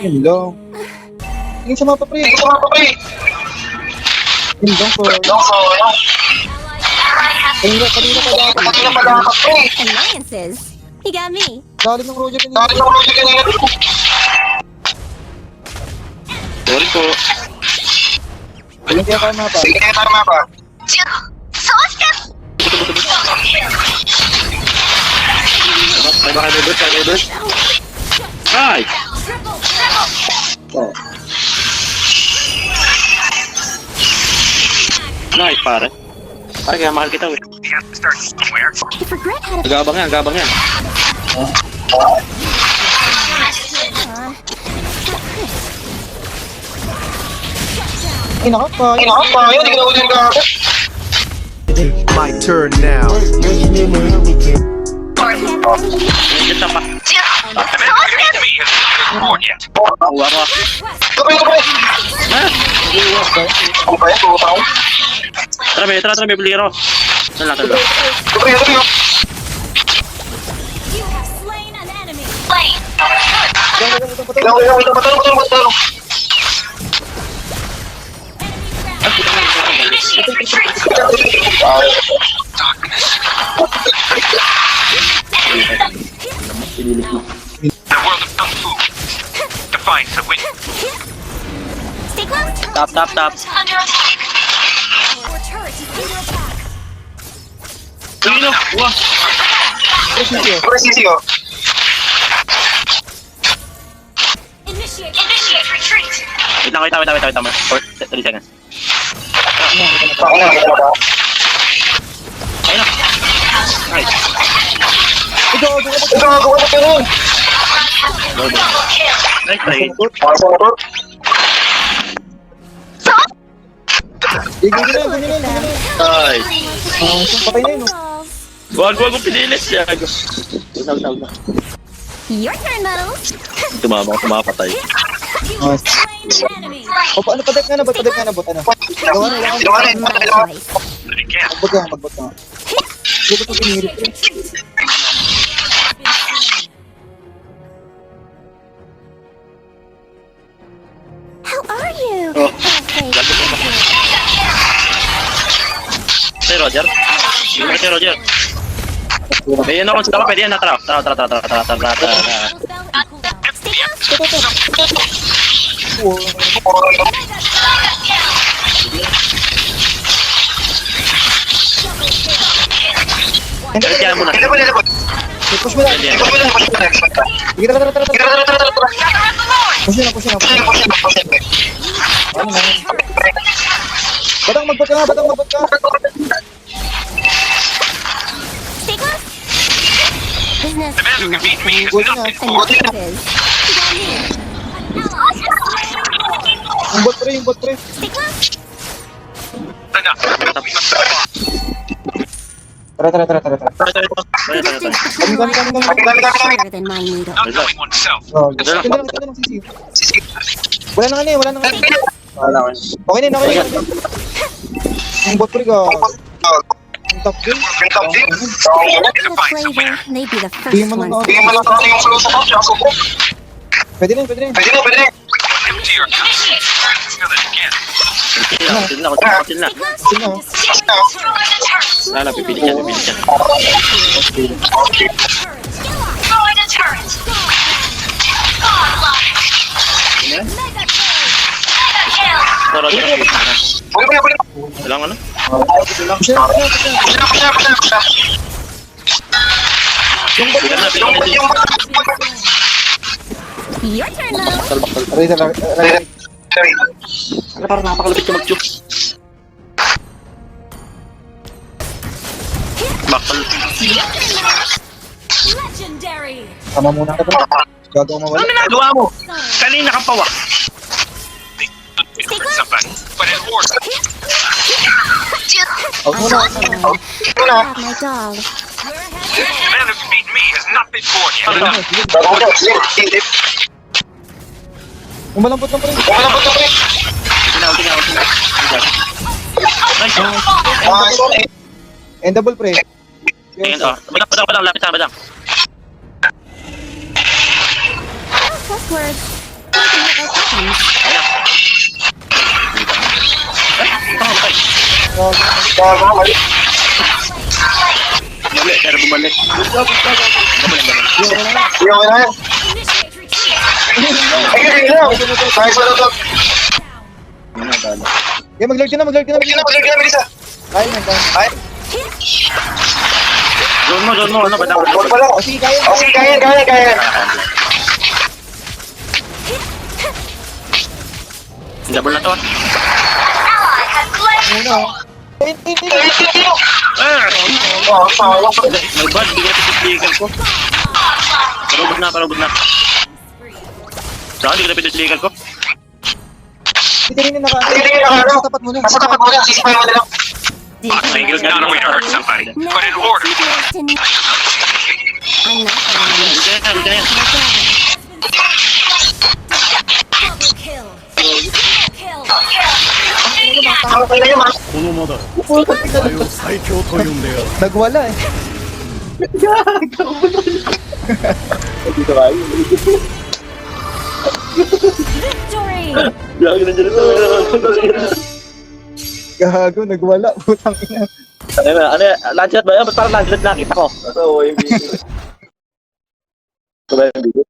Yun lang. Tingin sa mapa, pre. Yun lang po. Kanina pa dapat, pre. Alliances. You got me. Dali ng Roger kanina. Sorry po. Ayun kaya tayo mapa. May baka neighbors. Ay! Oh. Nice, pare. Pare, kaya mahal kita, weh. I forget how to. Agabang yan. Inakap pa. Yun, hindi ka na ulit ka. My turn now. Nandiyan na pa. Uwa mo. Tara, may beli ro. Tara. You have slain an enemy. The world of Kung Fu defines the win. Stay close. Tap. Under attack. Our turret is under attack. Sino? Uwa. Initiate retreat. Wait lang. 30 seconds. Ayun na. Nice. Nice trade. Ganyan na. Ay. Patay na yun. Wag mo pinilis siya. Tawag na. Your turn, Metal. Tumapatay. You have slain an enemy. O, paano padak nga na bot? Ano? Gawa na lang. Nice. Magbot ka. Dito ko pinirit. How are you? Oh. Okay. Hey, Roger. Ayan ako, sila ka pwede yan. Tara. Stay close. Kaya mo na. Push mo na. Sige, tara. Push na. Ano na? Batang magbot ka. Stay close. Business. The man who can beat me has Good not na. been And born. it is. Yung bot pre. Stay close. Enough. Tara. Predicting light shorter than my needle. Not knowing oneself. Oh, ganda lang sisiyo. Wala na nga ni. Okay na. Yung bot pre ka. Ang top game. The flavor may be the first Tingin mo one. lang. Pwede rin. Empty your cup. Fill it again. Chill na. Sino? Lala, pipili siya. Roger. Kailangan ano? Push na. Your turn, Metal. Ready. Parang napakalapit ka mag-juke. Bakal. Legendary. Tama muna ka ba? Gago mo Ano mawala. ginagawa mo? Kanina ka pa wa. Somebody, but in order. Out muna. Grab my doll. The man who can beat me has not been born yet. Umalambot lang pre. Tingnan. Nice. Endable pre. Tingnan to. Badang. Lapit na. Plus words. seconds. Bumalik, pero bumalik. Yung na. Initiate retreat. Ay, lang. Nice one, dog. Okay, mag-lord ka na, mag-lord ka na. Melissa. Ay, ay. Zone mo, ano ba daw? Wala pala. O, sige, kaya. Double na to. Ano? Ah! Nagbad, bigyan ko sa ko. Parubot na. Saan, di ko napit ko? Hindi rin nasa tapat mo na. Sisipay mo na lang. Nakikilot nga Not a way to hurt somebody, but in order. I'm not Hindi ka yan. double kill. Kill. このまだお前を最強と呼んでやる Nagwala eh. Victory. Lagi na dyan Gago, nagwala. Putang ina. Ano yan? Lancet ba yan? Ba't parang lancet na? Kita ko. Ito ba yung video?